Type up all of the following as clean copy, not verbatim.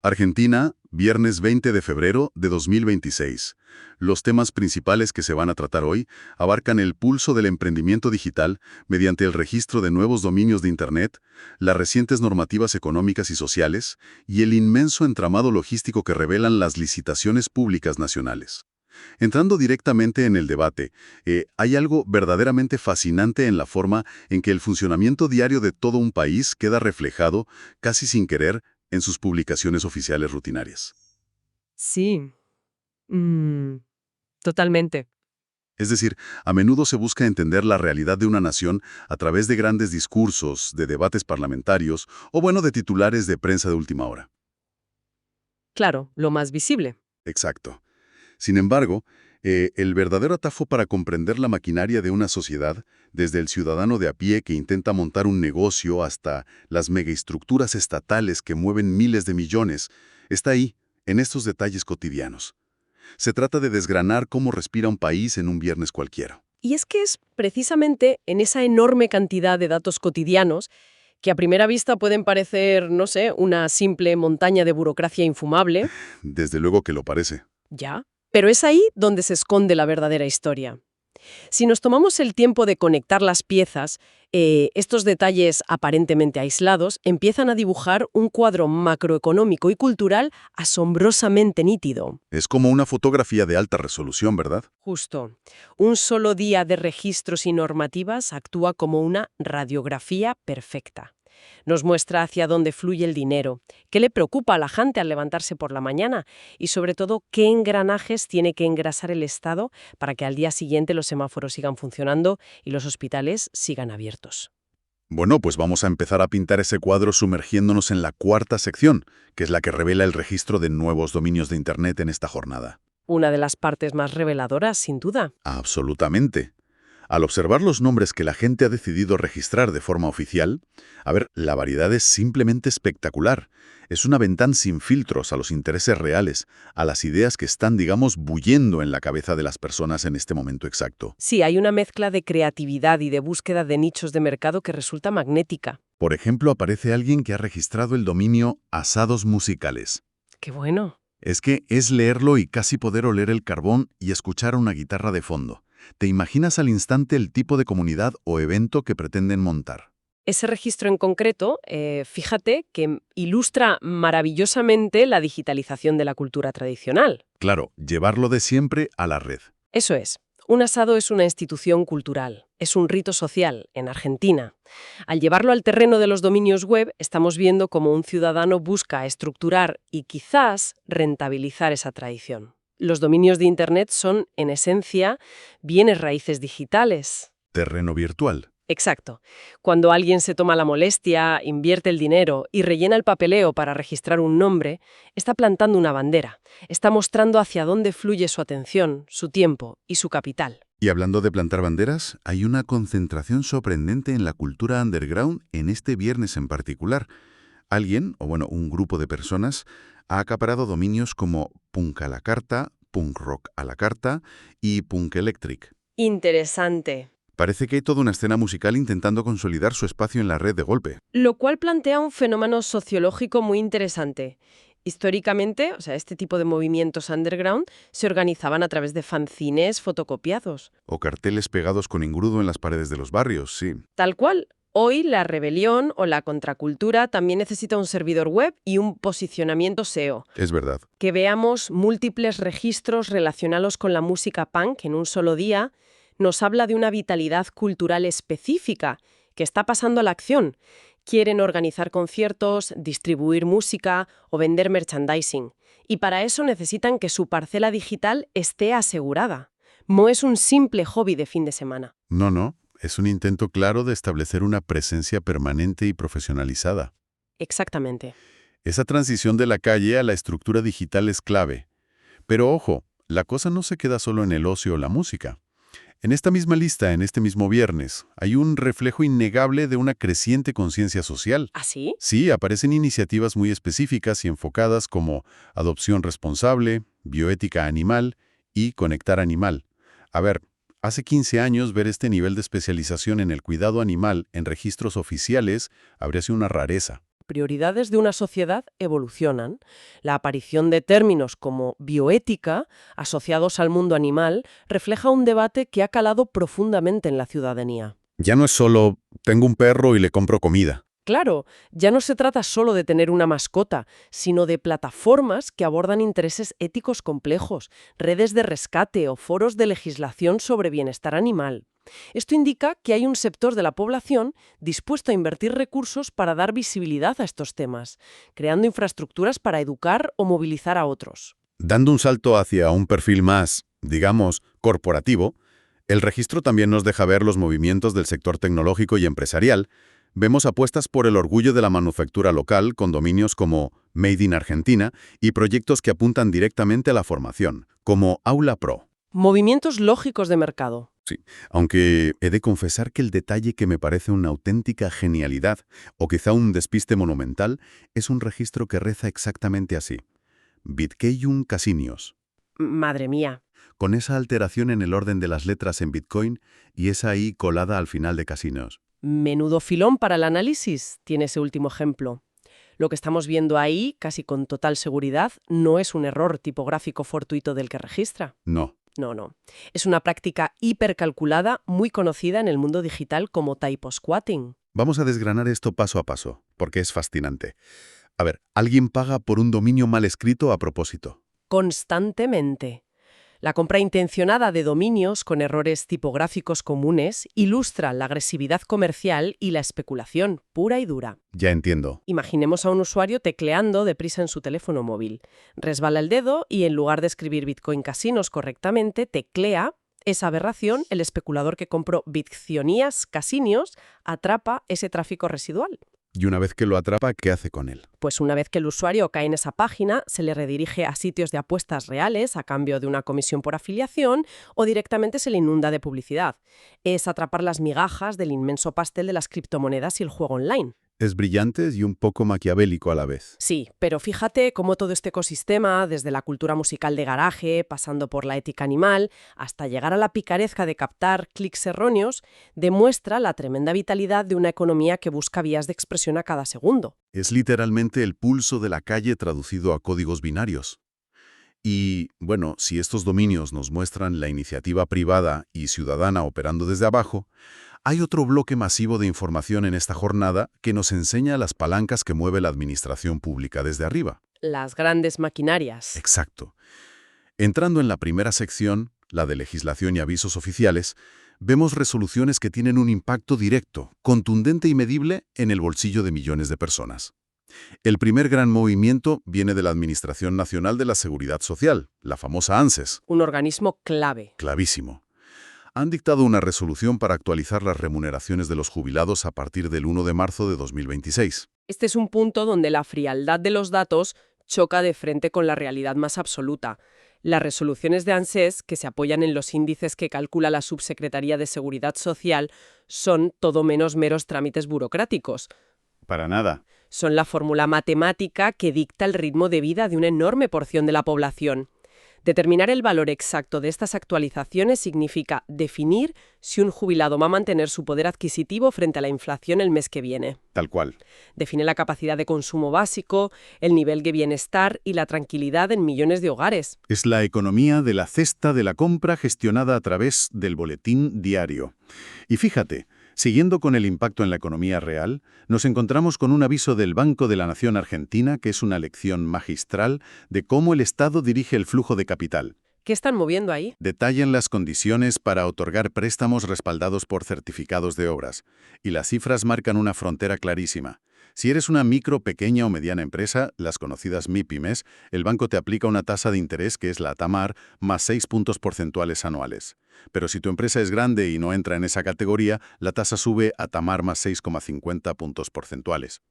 Argentina, viernes 20 de febrero de 2026. Los temas principales que se van a tratar hoy abarcan el pulso del emprendimiento digital mediante el registro de nuevos dominios de Internet, las recientes normativas económicas y sociales y el inmenso entramado logístico que revelan las licitaciones públicas nacionales. Entrando directamente en el debate, hay algo verdaderamente fascinante en la forma en que el funcionamiento diario de todo un país queda reflejado, casi sin querer, en sus publicaciones oficiales rutinarias. Sí, mm, totalmente. Es decir, a menudo se busca entender la realidad de una nación a través de grandes discursos, de debates parlamentarios o, bueno, de titulares de prensa de última hora. Claro, lo más visible. Exacto. Sin embargo, el verdadero atajo para comprender la maquinaria de una sociedad, desde el ciudadano de a pie que intenta montar un negocio hasta las megaestructuras estatales que mueven miles de millones, está ahí, en estos detalles cotidianos. Se trata de desgranar cómo respira un país en un viernes cualquiera. Y es que es precisamente en esa enorme cantidad de datos cotidianos que a primera vista pueden parecer, no sé, una simple montaña de burocracia infumable, Desde luego que lo parece. ya, pero es ahí donde se esconde la verdadera historia. Si nos tomamos el tiempo de conectar las piezas, estos detalles aparentemente aislados empiezan a dibujar un cuadro macroeconómico y cultural asombrosamente nítido. Es como una fotografía de alta resolución, ¿verdad? Justo. Un solo día de registros y normativas actúa como una radiografía perfecta. Nos muestra hacia dónde fluye el dinero, qué le preocupa a la gente al levantarse por la mañana y, sobre todo, qué engranajes tiene que engrasar el Estado para que al día siguiente los semáforos sigan funcionando y los hospitales sigan abiertos. Bueno, pues vamos a empezar a pintar ese cuadro sumergiéndonos en la cuarta sección, que es la que revela el registro de nuevos dominios de Internet en esta jornada. Una de las partes más reveladoras, sin duda. Absolutamente. Al observar los nombres que la gente ha decidido registrar de forma oficial, a ver, la variedad es simplemente espectacular. Es una ventana sin filtros a los intereses reales, a las ideas que están, digamos, bullendo en la cabeza de las personas en este momento exacto. Sí, hay una mezcla de creatividad y de búsqueda de nichos de mercado que resulta magnética. Por ejemplo, aparece alguien que ha registrado el dominio asados musicales. ¡Qué bueno! Es que es leerlo y casi poder oler el carbón y escuchar una guitarra de fondo. Te imaginas al instante el tipo de comunidad o evento que pretenden montar. Ese registro en concreto, fíjate que ilustra maravillosamente la digitalización de la cultura tradicional. Claro, llevarlo de siempre a la red. Eso es. Un asado es una institución cultural, es un rito social en Argentina. Al llevarlo al terreno de los dominios web, estamos viendo cómo un ciudadano busca estructurar y quizás rentabilizar esa tradición. Los dominios de Internet son, en esencia, bienes raíces digitales. Terreno virtual. Exacto. Cuando alguien se toma la molestia, invierte el dinero y rellena el papeleo para registrar un nombre, está plantando una bandera. Está mostrando hacia dónde fluye su atención, su tiempo y su capital. Y hablando de plantar banderas, hay una concentración sorprendente en la cultura underground en este viernes en particular. Alguien, o bueno, un grupo de personas, ha acaparado dominios como Punk a la Carta, Punk Rock a la Carta y Punk Electric. Interesante. Parece que hay toda una escena musical intentando consolidar su espacio en la red de golpe. Lo cual plantea un fenómeno sociológico muy interesante. Históricamente, este tipo de movimientos underground se organizaban a través de fanzines fotocopiados. O carteles pegados con engrudo en las paredes de los barrios, sí. Tal cual. Hoy la rebelión o la contracultura también necesita un servidor web y un posicionamiento SEO. Es verdad. Que veamos múltiples registros relacionados con la música punk en un solo día nos habla de una vitalidad cultural específica que está pasando a la acción. Quieren organizar conciertos, distribuir música o vender merchandising. Y para eso necesitan que su parcela digital esté asegurada. No es un simple hobby de fin de semana. No. Es un intento claro de establecer una presencia permanente y profesionalizada. Exactamente. Esa transición de la calle a la estructura digital es clave. Pero ojo, la cosa no se queda solo en el ocio o la música. En esta misma lista, en este mismo viernes, hay un reflejo innegable de una creciente conciencia social. ¿Ah, sí? Sí, aparecen iniciativas muy específicas y enfocadas como adopción responsable, bioética animal y conectar animal. A ver, hace 15 años ver este nivel de especialización en el cuidado animal en registros oficiales habría sido una rareza. prioridades de una sociedad evolucionan. La aparición de términos como bioética, asociados al mundo animal, refleja un debate que ha calado profundamente en la ciudadanía. Ya no es solo tengo un perro y le compro comida. Claro, ya no se trata solo de tener una mascota, sino de plataformas que abordan intereses éticos complejos, redes de rescate o foros de legislación sobre bienestar animal. Esto indica que hay un sector de la población dispuesto a invertir recursos para dar visibilidad a estos temas, creando infraestructuras para educar o movilizar a otros. Dando un salto hacia un perfil más, digamos, corporativo, el registro también nos deja ver los movimientos del sector tecnológico y empresarial. Vemos apuestas por el orgullo de la manufactura local con dominios como Made in Argentina y proyectos que apuntan directamente a la formación, como Aula Pro. Movimientos lógicos de mercado. Sí, aunque he de confesar que el detalle que me parece una auténtica genialidad, o quizá un despiste monumental, es un registro que reza exactamente así. Bitcoin Casinios. Madre mía. Con esa alteración en el orden de las letras en Bitcoin y esa I colada al final de Casinos. Menudo filón para el análisis tiene ese último ejemplo. Lo que estamos viendo ahí, casi con total seguridad, no es un error tipográfico fortuito del que registra. No. No. Es una práctica hipercalculada muy conocida en el mundo digital como typosquatting. Vamos a desgranar esto paso a paso, porque es fascinante. A ver, alguien paga por un dominio mal escrito a propósito. Constantemente. La compra intencionada de dominios con errores tipográficos comunes ilustra la agresividad comercial y la especulación pura y dura. Ya entiendo. Imaginemos a un usuario tecleando deprisa en su teléfono móvil. Resbala el dedo y en lugar de escribir Bitcoin Casinos correctamente, teclea. Esa aberración, el especulador que compró Bitcionías Casinios atrapa ese tráfico residual. Y una vez que lo atrapa, ¿qué hace con él? Pues una vez que el usuario cae en esa página, se le redirige a sitios de apuestas reales a cambio de una comisión por afiliación o directamente se le inunda de publicidad. Es atrapar las migajas del inmenso pastel de las criptomonedas y el juego online. Es brillante y un poco maquiavélico a la vez. Sí, pero fíjate cómo todo este ecosistema, desde la cultura musical de garaje, pasando por la ética animal, hasta llegar a la picaresca de captar clics erróneos, demuestra la tremenda vitalidad de una economía que busca vías de expresión a cada segundo. Es literalmente el pulso de la calle traducido a códigos binarios. Y, bueno, si estos dominios nos muestran la iniciativa privada y ciudadana operando desde abajo, hay otro bloque masivo de información en esta jornada que nos enseña las palancas que mueve la administración pública desde arriba. Las grandes maquinarias. Exacto. Entrando en la primera sección, la de legislación y avisos oficiales, vemos resoluciones que tienen un impacto directo, contundente y medible en el bolsillo de millones de personas. El primer gran movimiento viene de la Administración Nacional de la Seguridad Social, la famosa ANSES. Un organismo clave. Clavísimo. Han dictado una resolución para actualizar las remuneraciones de los jubilados a partir del 1 de marzo de 2026. Este es un punto donde la frialdad de los datos choca de frente con la realidad más absoluta. Las resoluciones de ANSES, que se apoyan en los índices que calcula la Subsecretaría de Seguridad Social, son todo menos meros trámites burocráticos. Para nada. Son la fórmula matemática que dicta el ritmo de vida de una enorme porción de la población. Determinar el valor exacto de estas actualizaciones significa definir si un jubilado va a mantener su poder adquisitivo frente a la inflación el mes que viene. Tal cual. Define la capacidad de consumo básico, el nivel de bienestar y la tranquilidad en millones de hogares. Es la economía de la cesta de la compra gestionada a través del boletín diario. Y fíjate, siguiendo con el impacto en la economía real, nos encontramos con un aviso del Banco de la Nación Argentina que es una lección magistral de cómo el Estado dirige el flujo de capital. ¿Qué están moviendo ahí? Detallan las condiciones para otorgar préstamos respaldados por certificados de obras. Y las cifras marcan una frontera clarísima. Si eres una micro, pequeña o mediana empresa, las conocidas MIPYMES, el banco te aplica una tasa de interés que es la TAMAR más 6 puntos porcentuales anuales. Pero si tu empresa es grande y no entra en esa categoría, la tasa sube a TAMAR más 6,50 puntos porcentuales.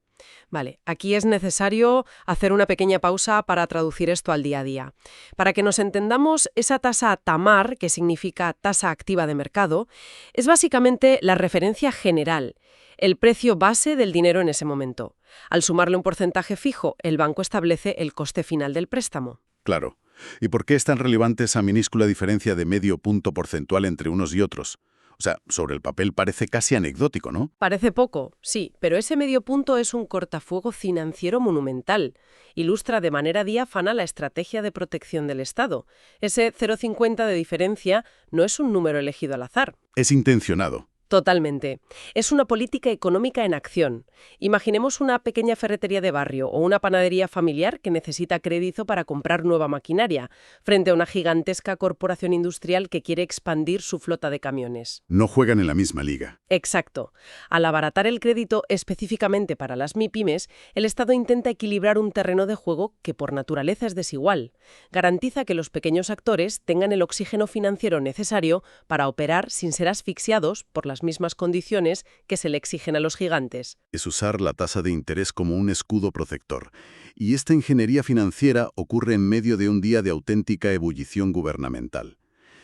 Vale, aquí es necesario hacer una pequeña pausa para traducir esto al día a día. Para que nos entendamos, esa tasa TAMAR, que significa tasa activa de mercado, es básicamente la referencia general, el precio base del dinero en ese momento. Al sumarle un porcentaje fijo, el banco establece el coste final del préstamo. Claro. ¿Y por qué es tan relevante esa minúscula diferencia de medio punto porcentual entre unos y otros? O sea, sobre el papel parece casi anecdótico, ¿no? Parece poco, sí, pero ese medio punto es un cortafuego financiero monumental. Ilustra de manera diáfana la estrategia de protección del Estado. Ese 0,50 de diferencia no es un número elegido al azar. Es intencionado. Totalmente. Es una política económica en acción. Imaginemos una pequeña ferretería de barrio o una panadería familiar que necesita crédito para comprar nueva maquinaria, frente a una gigantesca corporación industrial que quiere expandir su flota de camiones. No juegan en la misma liga. Exacto. Al abaratar el crédito específicamente para las MIPYMES, el Estado intenta equilibrar un terreno de juego que por naturaleza es desigual. Garantiza que los pequeños actores tengan el oxígeno financiero necesario para operar sin ser asfixiados por las mismas condiciones que se le exigen a los gigantes. Es usar la tasa de interés como un escudo protector. Y esta ingeniería financiera ocurre en medio de un día de auténtica ebullición gubernamental.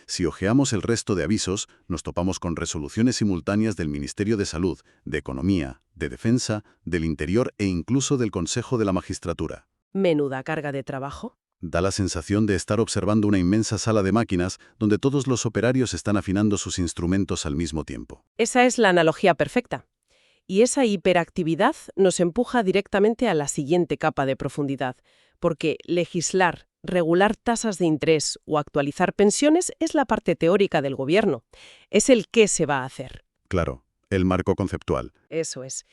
Si hojeamos el resto de avisos, nos topamos con resoluciones simultáneas del Ministerio de Salud, de Economía, de Defensa, del Interior e incluso del Consejo de la Magistratura. Menuda carga de trabajo. Da la sensación de estar observando una inmensa sala de máquinas donde todos los operarios están afinando sus instrumentos al mismo tiempo. Esa es la analogía perfecta. Y esa hiperactividad nos empuja directamente a la siguiente capa de profundidad, porque legislar, regular tasas de interés o actualizar pensiones es la parte teórica del gobierno. Es el qué se va a hacer. Claro, el marco conceptual. Eso es.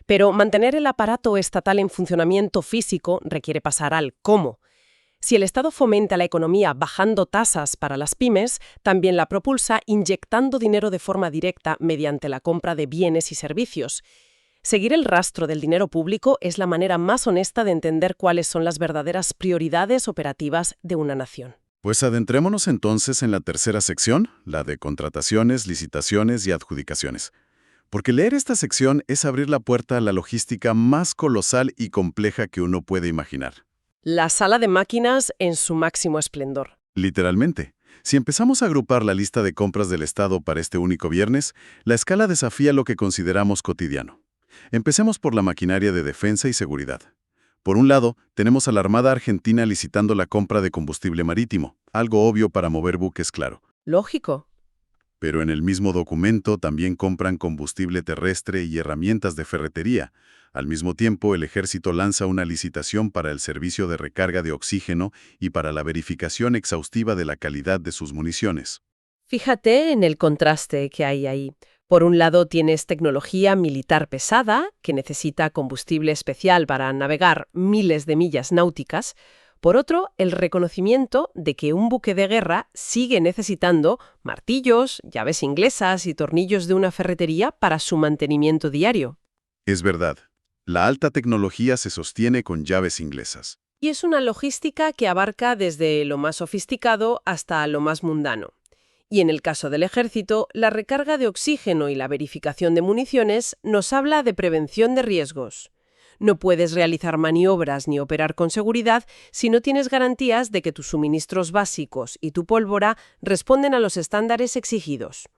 Pero mantener el aparato estatal en funcionamiento físico requiere pasar al cómo. Si el Estado fomenta la economía bajando tasas para las pymes, también la propulsa inyectando dinero de forma directa mediante la compra de bienes y servicios. Seguir el rastro del dinero público es la manera más honesta de entender cuáles son las verdaderas prioridades operativas de una nación. Pues adentrémonos entonces en la tercera sección, la de contrataciones, licitaciones y adjudicaciones. Porque leer esta sección es abrir la puerta a la logística más colosal y compleja que uno puede imaginar. La sala de máquinas en su máximo esplendor. Literalmente. Si empezamos a agrupar la lista de compras del Estado para este único viernes, la escala desafía lo que consideramos cotidiano. Empecemos por la maquinaria de defensa y seguridad. Por un lado, tenemos a la Armada Argentina licitando la compra de combustible marítimo, algo obvio para mover buques, claro. Lógico. Pero en el mismo documento también compran combustible terrestre y herramientas de ferretería. Al mismo tiempo, el Ejército lanza una licitación para el servicio de recarga de oxígeno y para la verificación exhaustiva de la calidad de sus municiones. Fíjate en el contraste que hay ahí. Por un lado tienes tecnología militar pesada, que necesita combustible especial para navegar miles de millas náuticas. Por otro, el reconocimiento de que un buque de guerra sigue necesitando martillos, llaves inglesas y tornillos de una ferretería para su mantenimiento diario. Es verdad, la alta tecnología se sostiene con llaves inglesas. Y es una logística que abarca desde lo más sofisticado hasta lo más mundano. Y en el caso del ejército, la recarga de oxígeno y la verificación de municiones nos habla de prevención de riesgos. No puedes realizar maniobras ni operar con seguridad si no tienes garantías de que tus suministros básicos y tu pólvora responden a los estándares exigidos.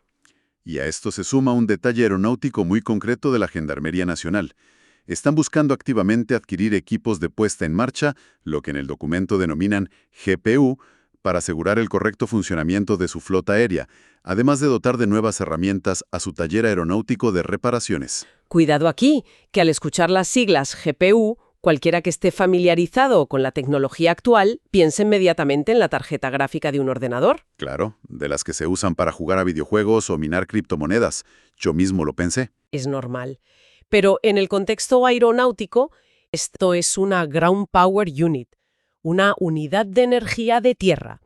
Y a esto se suma un detalle aeronáutico muy concreto de la Gendarmería Nacional. Están buscando activamente adquirir equipos de puesta en marcha, lo que en el documento denominan GPU, para asegurar el correcto funcionamiento de su flota aérea, además de dotar de nuevas herramientas a su taller aeronáutico de reparaciones. Cuidado aquí, que al escuchar las siglas GPU, cualquiera que esté familiarizado con la tecnología actual piensa inmediatamente en la tarjeta gráfica de un ordenador. Claro, de las que se usan para jugar a videojuegos o minar criptomonedas. Yo mismo lo pensé. Es normal. Pero en el contexto aeronáutico, esto es una Ground Power Unit, una unidad de energía de tierra.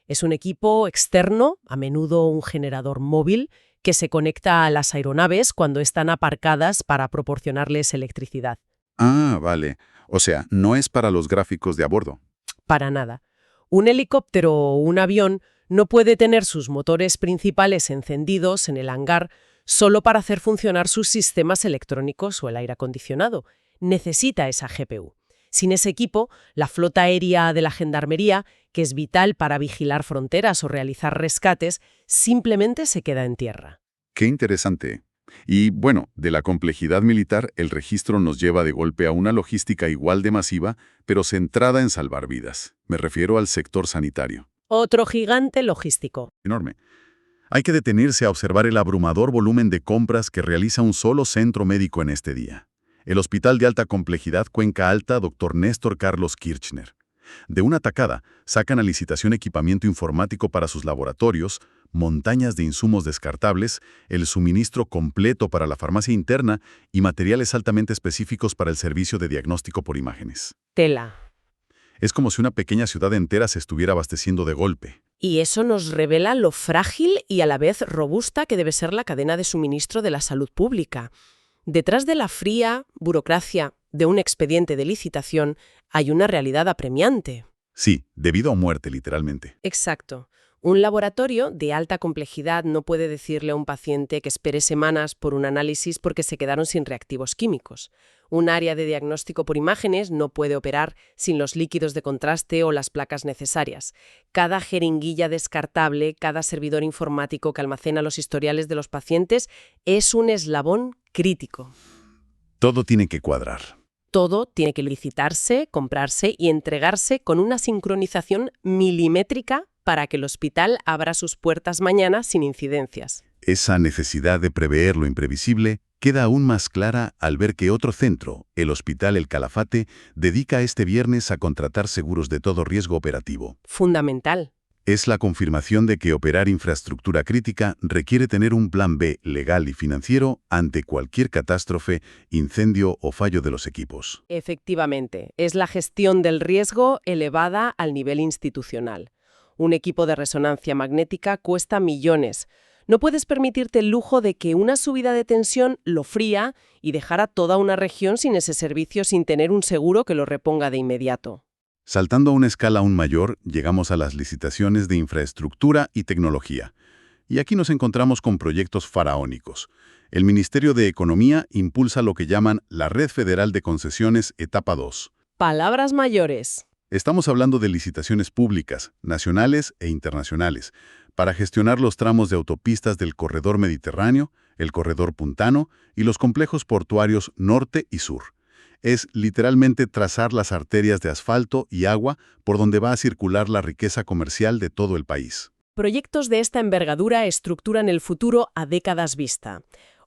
Es un equipo externo, a menudo un generador móvil, que se conecta a las aeronaves cuando están aparcadas para proporcionarles electricidad. Ah, vale. O sea, no es para los gráficos de a bordo. Para nada. Un helicóptero o un avión no puede tener sus motores principales encendidos en el hangar solo para hacer funcionar sus sistemas electrónicos o el aire acondicionado. Necesita esa GPU. Sin ese equipo, la flota aérea de la Gendarmería, que es vital para vigilar fronteras o realizar rescates, simplemente se queda en tierra. Qué interesante. Y bueno, de la complejidad militar, el registro nos lleva de golpe a una logística igual de masiva, pero centrada en salvar vidas. Me refiero al sector sanitario. Otro gigante logístico. Enorme. Hay que detenerse a observar el abrumador volumen de compras que realiza un solo centro médico en este día. El Hospital de Alta Complejidad Cuenca Alta Dr. Néstor Carlos Kirchner. De una tacada, sacan a licitación equipamiento informático para sus laboratorios, montañas de insumos descartables, el suministro completo para la farmacia interna y materiales altamente específicos para el servicio de diagnóstico por imágenes. Tela. Es como si una pequeña ciudad entera se estuviera abasteciendo de golpe. Y eso nos revela lo frágil y a la vez robusta que debe ser la cadena de suministro de la salud pública. Detrás de la fría burocracia de un expediente de licitación hay una realidad apremiante. Sí, debido a muerte, literalmente. Exacto. Un laboratorio de alta complejidad no puede decirle a un paciente que espere semanas por un análisis porque se quedaron sin reactivos químicos. Un área de diagnóstico por imágenes no puede operar sin los líquidos de contraste o las placas necesarias. Cada jeringuilla descartable, cada servidor informático que almacena los historiales de los pacientes es un eslabón crítico. Todo tiene que cuadrar. Todo tiene que licitarse, comprarse y entregarse con una sincronización milimétrica para que el hospital abra sus puertas mañana sin incidencias. Esa necesidad de prever lo imprevisible queda aún más clara al ver que otro centro, el Hospital El Calafate, dedica este viernes a contratar seguros de todo riesgo operativo. Fundamental. Es la confirmación de que operar infraestructura crítica requiere tener un plan B legal y financiero ante cualquier catástrofe, incendio o fallo de los equipos. Efectivamente, es la gestión del riesgo elevada al nivel institucional. Un equipo de resonancia magnética cuesta millones. No puedes permitirte el lujo de que una subida de tensión lo fría y dejar a toda una región sin ese servicio sin tener un seguro que lo reponga de inmediato. Saltando a una escala aún mayor, llegamos a las licitaciones de infraestructura y tecnología. Y aquí nos encontramos con proyectos faraónicos. El Ministerio de Economía impulsa lo que llaman la Red Federal de Concesiones Etapa 2. Palabras mayores. Estamos hablando de licitaciones públicas, nacionales e internacionales, para gestionar los tramos de autopistas del Corredor Mediterráneo, el Corredor Puntano y los complejos portuarios norte y sur. Es literalmente trazar las arterias de asfalto y agua por donde va a circular la riqueza comercial de todo el país. Proyectos de esta envergadura estructuran el futuro a décadas vista.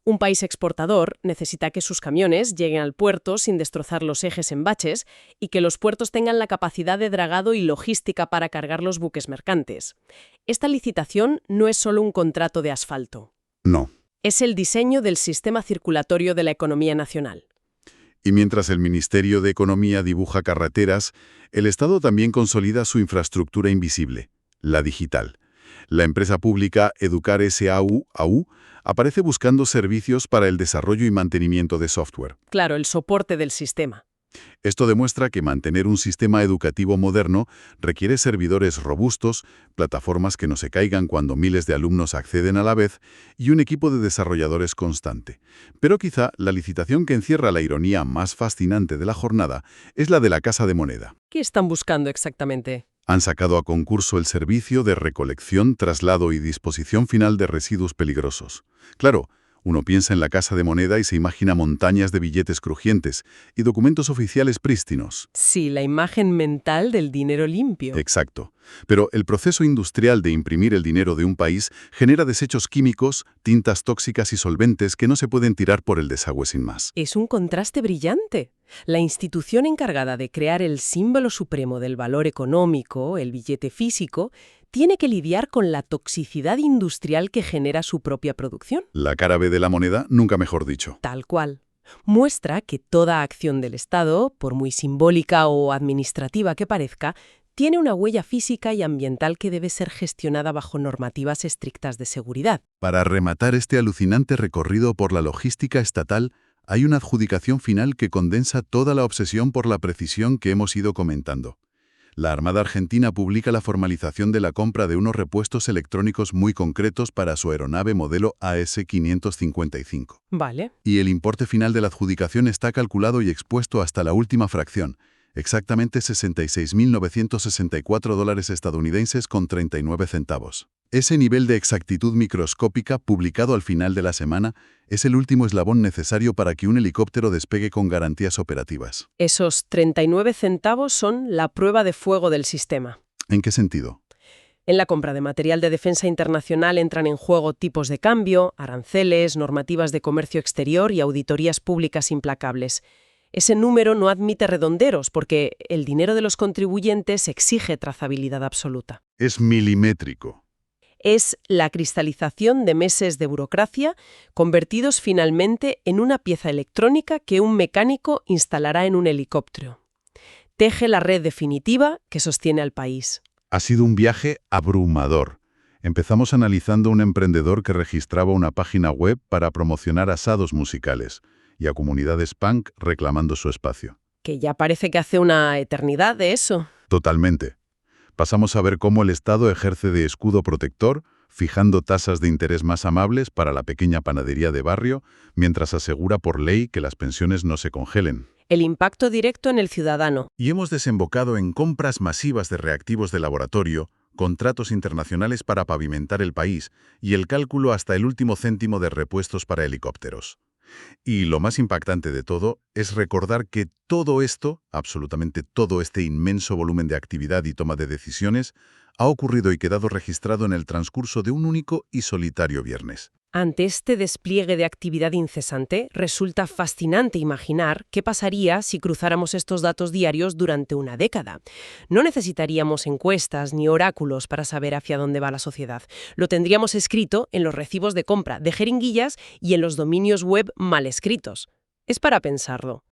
Un país exportador necesita que sus camiones lleguen al puerto sin destrozar los ejes en baches y que los puertos tengan la capacidad de dragado y logística para cargar los buques mercantes. Esta licitación no es solo un contrato de asfalto. No. Es el diseño del sistema circulatorio de la economía nacional. Y mientras el Ministerio de Economía dibuja carreteras, el Estado también consolida su infraestructura invisible, la digital. La empresa pública Educar S.A.U. aparece buscando servicios para el desarrollo y mantenimiento de software. Claro, el soporte del sistema. Esto demuestra que mantener un sistema educativo moderno requiere servidores robustos, plataformas que no se caigan cuando miles de alumnos acceden a la vez y un equipo de desarrolladores constante. Pero quizá la licitación que encierra la ironía más fascinante de la jornada es la de la Casa de Moneda. ¿Qué están buscando exactamente? Han sacado a concurso el servicio de recolección, traslado y disposición final de residuos peligrosos. Claro, uno piensa en la Casa de Moneda y se imagina montañas de billetes crujientes y documentos oficiales prístinos. Sí, la imagen mental del dinero limpio. Exacto. Pero el proceso industrial de imprimir el dinero de un país genera desechos químicos, tintas tóxicas y solventes que no se pueden tirar por el desagüe sin más. Es un contraste brillante. La institución encargada de crear el símbolo supremo del valor económico, el billete físico, tiene que lidiar con la toxicidad industrial que genera su propia producción. La cara B de la moneda, nunca mejor dicho. Tal cual. Muestra que toda acción del Estado, por muy simbólica o administrativa que parezca, tiene una huella física y ambiental que debe ser gestionada bajo normativas estrictas de seguridad. Para rematar este alucinante recorrido por la logística estatal, hay una adjudicación final que condensa toda la obsesión por la precisión que hemos ido comentando. La Armada Argentina publica la formalización de la compra de unos repuestos electrónicos muy concretos para su aeronave modelo AS-555. Vale. Y el importe final de la adjudicación está calculado y expuesto hasta la última fracción, exactamente $66.964 estadounidenses con 39 centavos. Ese nivel de exactitud microscópica, publicado al final de la semana, es el último eslabón necesario para que un helicóptero despegue con garantías operativas. Esos 39 centavos son la prueba de fuego del sistema. ¿En qué sentido? En la compra de material de defensa internacional entran en juego tipos de cambio, aranceles, normativas de comercio exterior y auditorías públicas implacables. Ese número no admite redonderos porque el dinero de los contribuyentes exige trazabilidad absoluta. Es milimétrico. Es la cristalización de meses de burocracia convertidos finalmente en una pieza electrónica que un mecánico instalará en un helicóptero. Teje la red definitiva que sostiene al país. Ha sido un viaje abrumador. Empezamos analizando un emprendedor que registraba una página web para promocionar asados musicales y a comunidades punk reclamando su espacio. Que ya parece que hace una eternidad de eso. Totalmente. Pasamos a ver cómo el Estado ejerce de escudo protector, fijando tasas de interés más amables para la pequeña panadería de barrio, mientras asegura por ley que las pensiones no se congelen. El impacto directo en el ciudadano. Y hemos desembocado en compras masivas de reactivos de laboratorio, contratos internacionales para pavimentar el país y el cálculo hasta el último céntimo de repuestos para helicópteros. Y lo más impactante de todo es recordar que todo esto, absolutamente todo este inmenso volumen de actividad y toma de decisiones, ha ocurrido y quedado registrado en el transcurso de un único y solitario viernes. Ante este despliegue de actividad incesante, resulta fascinante imaginar qué pasaría si cruzáramos estos datos diarios durante una década. No necesitaríamos encuestas ni oráculos para saber hacia dónde va la sociedad. Lo tendríamos escrito en los recibos de compra de jeringuillas y en los dominios web mal escritos. Es para pensarlo.